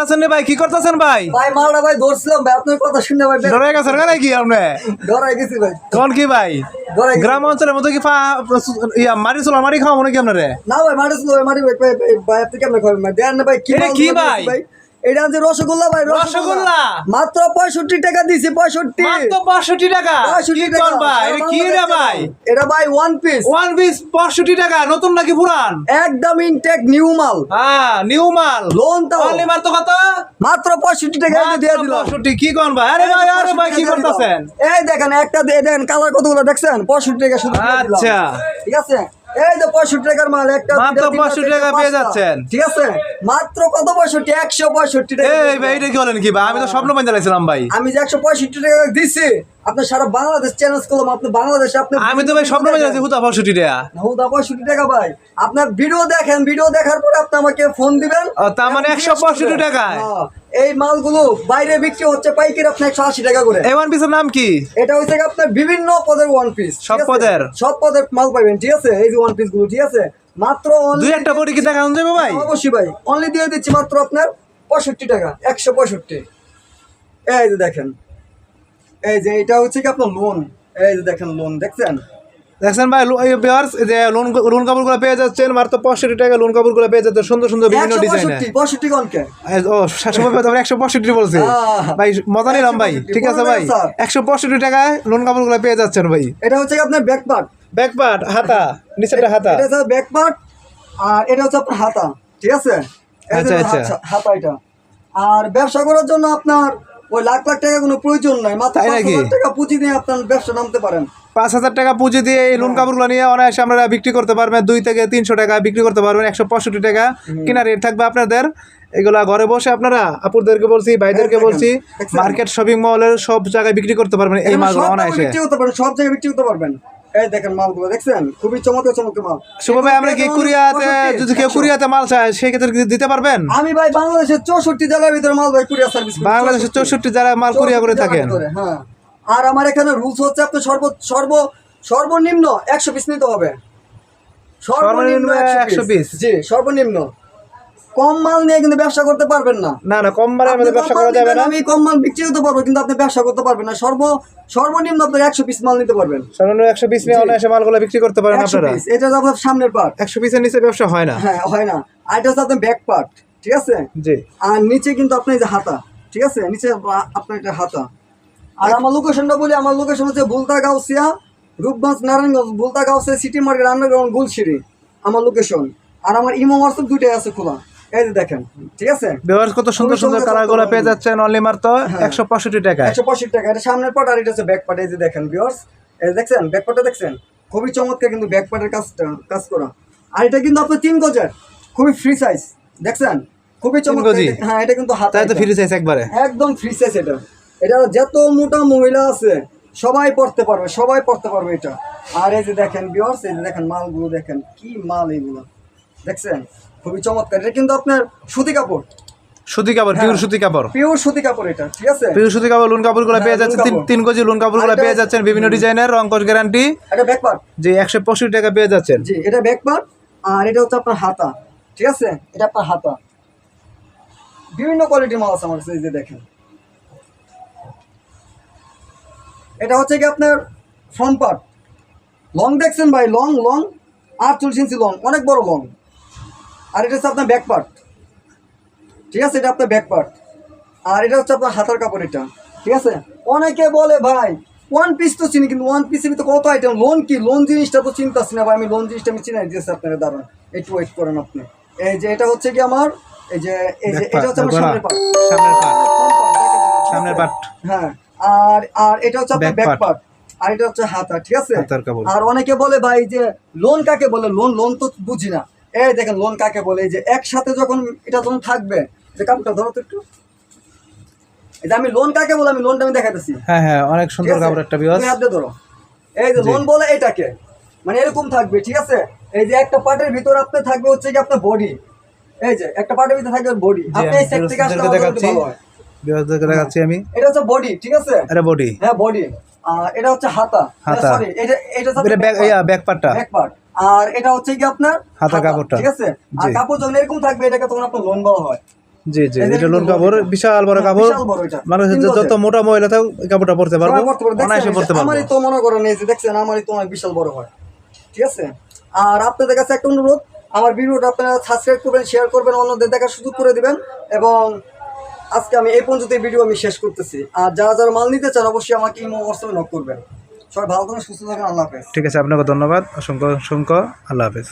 আছেন রে ভাই? কি করতেছেন ভাই? ভাই মালটা ভাই ধরছিলাম ভাই, আপনার কথা শুনে ভাই ডরে গেছেন কেন কি আপনি? ডরাই গেছি ভাই। কোন কি ভাই? ডরাই গেছি। গ্রাম অঞ্চলের মধ্যে কি মারি চলো মারি খাওয়া মনে কি আপনারে? না ভাই মারি ছিল ভাই, মারি ভাই ভাই আপনি কেমন খাবেন ভাই? দেন না ভাই, এটা কি ভাই? এটা যে রসগোল্লা ভাই, রসগোল্লা মাত্র 65 টাকা দিছি। 65 মাত্র 65 টাকা। 65 কি কোন ভাই? এটা কি রে ভাই? এটা ভাই ওয়ান পিস 65 টাকা। নতুন নাকি পুরান? একদম ইনটেক নিউ মাল। হ্যাঁ নিউ মাল। লোন তো অনলি মাত্র কত? মাত্র 65 টাকা দিয়ে দিলাম। 65 কি কোন ভাই? আরে ভাই কি করতেছেন? এই দেখেন একটা দিয়ে দেন, কালার কতগুলো দেখছেন? 65 টাকা শুধু দিয়ে দিলাম। আচ্ছা ঠিক আছে, এই যে 65 টাকার মাল একটা মাত্র 65 টাকা পেয়ে যাচ্ছেন। ঠিক আছে, মাত্র কত 65? 165 টাকা। এই ভাই এটা কি বলেন কি ভাই? আমি তো স্বপ্ন পাইতে চাইছিলাম ভাই। আমি যে 165 টাকা দিছি, আপনি সারা বাংলাদেশ চ্যালেঞ্জ করলাম। আপনি বাংলাদেশে আপনি আমি তো ভাই স্বপ্ন পাইতে চাইছি হুদা 65 টাকা। হুদা 65 টাকা ভাই। আপনার ভিডিও দেখেন, ভিডিও দেখার পরে আপনি আমাকে ফোন দিবেন। তার মানে 165 টাকায় এই মালগুলো বাইরে বিক্রি হচ্ছে পাইকারি আপনার 180 টাকা করে। এই ওয়ান পিসের নাম কি? এটা হচ্ছে আপনার বিভিন্ন পদের ওয়ান পিস। সব পদের? সব পদের মাল পাবেন। ঠিক আছে, এই যে ওয়ান পিস গুলো, ঠিক আছে, মাত্র দুই একটা বডি কি টাকা যাবে ভাই? অবশ্যই ভাই, অনলি দিয়ে দিচ্ছি মাত্র আপনার 65 টাকা। 165। এই যে দেখেন, এই যে এটা হচ্ছে কি আপনার লোন। এই যে দেখেন লোন, দেখছেন দেখছেন ভাই ভিউয়ার্স, যে লোন কাপড়গুলো পেয়ে যাচ্ছেন মাত্র 65 টাকা। লোন কাপড়গুলো পেয়ে যাচ্ছেন সুন্দর সুন্দর বিভিন্ন ডিজাইনের। 65 কোনকে? ও সময় পেয়ে 165 বলছে ভাই, মজা নিলাম ভাই। ঠিক আছে ভাই, 165 টাকায় লোন কাপড়গুলো পেয়ে যাচ্ছেন ভাই। এটা হচ্ছে কি আপনার ব্যাক পার্ট। ব্যাক পার্ট, হাতা, নিচেরটা হাতা। এটা হচ্ছে ব্যাক পার্ট, আর এটা হচ্ছে আপনার হাতা। ঠিক আছে, আচ্ছা। হাতা এটা। আর ব্যবসা করার জন্য আপনার ওই লাখ লাখ টাকা কোনো প্রয়োজন নাই, মাত্র 5,000 টাকা পুঁজি দিয়ে আপনার ব্যবসা নামতে পারেন। 5,000 টাকা পুঁজি দিয়ে এই লোন কাপড়গুলো নিয়ে অনায়াসে আপনারা বিক্রি করতে পারবেন। 2 থেকে 300 টাকা বিক্রি করতে পারবেন। 165 টাকা কিনা রেট থাকবে আপনাদের। এগুলা ঘরে বসে আপনারা আপুদেরকে বলছি, ভাইদেরকে বলছি, মার্কেট শপিং মলের সব জায়গায় বিক্রি করতে পারবেন এই মালগুলো অনায়াসে। সব জায়গায় বিক্রি করতে পারবেন। এই দেখেন মালগুলো দেখছেন, খুবই চমৎকার মাল। শুভ ভাই, আমরা কি কুরিয়াতে, যদি কেউ কুরিয়াতে মাল চায় সেক্ষেত্রে কি দিতে পারবেন? আমি ভাই বাংলাদেশের 64 জেলার ভিতরে মাল ভাই কুরিয়ার সার্ভিস। বাংলাদেশের 64 জেলায় মাল কুরিয়া করে থাকেন। হ্যাঁ, আর আমার এখানে রুলস হচ্ছে আপনি সর্বনিম্ন 100 পিস নিতে হবে। সর্বনিম্ন 100 পিস। জি, সর্বনিম্ন। কম মাল নিয়ে কিন্তু ব্যবসা করতে পারবেন না। না কম মালের মধ্যে ব্যবসা করা যাবে না। আমি কম মাল বিক্রি করতে পারবো, কিন্তু আপনি ব্যবসা করতে পারবেন না। সর্বনিম্ন আপনি 100 পিস মাল নিতে পারবেন। সর্বনিম্ন 100 পিস নিয়ে অনায়াসে মালগুলো বিক্রি করতে পারেন আপনারা। এটা হচ্ছে আপনার সামনের পার্ট। 100 পিসের নিচে ব্যবসা হয় না। হ্যাঁ, হয় না। আর এটা হচ্ছে আপনার ব্যাক পার্ট। ঠিক আছে, জি। আর নিচে কিন্তু আপনার এই যে হাতা। ঠিক আছে, নিচে আপনার এটা হাতা। আর আমার লোকেশনটা বলি, আমার লোকেশন হচ্ছে বুলতা Gausia, Rupganj, Narayanganj, বুলতা Gausia, city market, underground, গুলশিরি আমার লোকেশন। আর আমার ইমো হোয়াটসঅ্যাপ দুইটাই আছে খোলা। এই যে দেখেন, ঠিক আছে, ভিউয়ার্স কত সুন্দর সুন্দর কালারগুলো পেয়ে যাচ্ছেন অনলি মাত্র 165 টাকায়। 165 টাকা। এটা সামনের পার্ট আর এটা হচ্ছে ব্যাক পার্ট। এই যে দেখেন ভিউয়ার্স, এই দেখছেন ব্যাক পার্টটা দেখছেন, খুবই চমৎকার কিন্তু ব্যাক পার্টের কাজ করা। আর এটা কিন্তু আপনার 3 গজের, খুবই ফ্রি সাইজ। দেখছেন, খুবই চমৎকার। হ্যাঁ, এটা কিন্তু হাতা, তাই তো ফ্রি সাইজ একবারে, একদম ফ্রি সাইজ। এটা যত মোটা মহিলা আছে সবাই পড়তে পারবে এটা। আর এই যে দেখেন ভিউয়ার্স, এই যে দেখেন মালগুলো দেখেন, কি মাল এগুলো দেখছেন, খুবই চমৎকার। এটা কিন্তু আপনার সুতি কাপড়, পিওর সুতি কাপড় এটা। ঠিক আছে, পিওর সুতি কাপড়। লোন কাপড়গুলো পেয়ে যাচ্ছেন 3 গজি লোন কাপড়গুলো পেয়ে যাচ্ছেন বিভিন্ন ডিজাইনের, রং কস গ্যারান্টি। এটা ব্যাক পার্ট। জি, 165 টাকা পেয়ে যাচ্ছেন। জি, এটা ব্যাক পার্ট। আর এটা হচ্ছে আপনার হাতা। ঠিক আছে, এটা আপনার হাতা। বিভিন্ন কোয়ালিটির মাল আছে আমার কাছে। এই যে দেখেন, এটা হচ্ছে কি আপনার ফ্রন্ট পার্ট। লং দেখছেন ভাই, লং 48 ইঞ্চি লং, অনেক বড় লং। আর এটা হচ্ছে আপনার ব্যাক পার্ট। ঠিক আছে, এটা আপনার ব্যাক পার্ট। আর এটা হচ্ছে আপনার হাতার কাপড় এটা। ঠিক আছে, অনেকে বলে ভাই ওয়ান পিস তো চিনি, কিন্তু ওয়ান পিসের ভিতরে কত আইটেম। লোন কি, লোন জিনিসটা তো চিনতেছি না ভাই। আমি লোন জিনিসটা আমি চিনাই দিয়েছি আপনারা, দাঁড়ান একটু ওয়েট করেন আপনি। এই যে এটা হচ্ছে কি আমার, এই যে এটা হচ্ছে আমার সামনের পার্ট। হ্যাঁ, আর এটা হচ্ছে আপনার ব্যাক পার্ট। আর এটা হচ্ছে হাতা। ঠিক আছে, আর অনেকে বলে ভাই যে লোন কাকে বলে, লোন তো বুঝি না। এই দেখেন লোন কাকে বলে, এই যে একসাথে যখন এটা যখন থাকবে, যে কাপড়টা ধরো তো একটু, এটা আমি লোন কাকে বলে, আমি লোনটা আমি দেখাতেছি। হ্যাঁ, অনেক সুন্দর কাপড় একটা ভিউয়ার্স। হাত দিয়ে ধরো, এই যে লোন বলে এটাকে, মানে এরকম থাকবে। ঠিক আছে, এই যে একটা পার্টের ভিতর আপনার থাকবে হচ্ছে কি আপনার বডি। এই যে একটা পার্টের ভিতর থাকবে বডি। আপনি এই সেট থেকে আসলে দেখাচ্ছি ভিউয়ার্সদেরকে দেখাচ্ছি আমি। এটা হচ্ছে বডি। ঠিক আছে, এটা বডি। হ্যাঁ, বডি। আর এটা হচ্ছে হাতা, সরি এটা ব্যাক পার্টটা। আর এটা হচ্ছে কি আপনার হাতা কাপড়টা। ঠিক আছে, আর কাপড় যখন এরকম থাকবে এটাকে তখন আপনার লোন বলা হয়। জি জি, এই যে এটা লোন কিন্তু কাপড়, লং এটা। বিশাল বড় হ্যাঁ, কাপড়, বিশাল বড় এটা। মানুষের তিন যত গজের। মোটা মহিলা থাক এই কাপড়টা পরতে পারবো, সবাই পড়তে পারে। অনায়াসে দেখছেন? পরতে পারবো। আমারই তো মনে করেন এই যে দেখছেন আমারই তো অনেক বিশাল বড় হয়, ঠিক আছে। আর আপনাদের কাছে একটা অনুরোধ, আমার ভিডিওটা আপনারা সাবস্ক্রাইব করবেন, শেয়ার করবেন, অন্যদের দেখার সুযোগ করে দিবেন। এবং আজকে আমি এই পর্যন্ত এই ভিডিও আমি শেষ করতেছি। আর যারা যারা মাল নিতে চান অবশ্যই আমাকে ইমো হোয়াটসঅ্যাপে নক করবেন। সবাই ভালো থাকেন, সুস্থ থাকেন, আল্লাহ হাফেজ। ঠিক আছে, আপনাকে ধন্যবাদ, অসংখ্য অসংখ্য, আল্লাহ হাফেজ।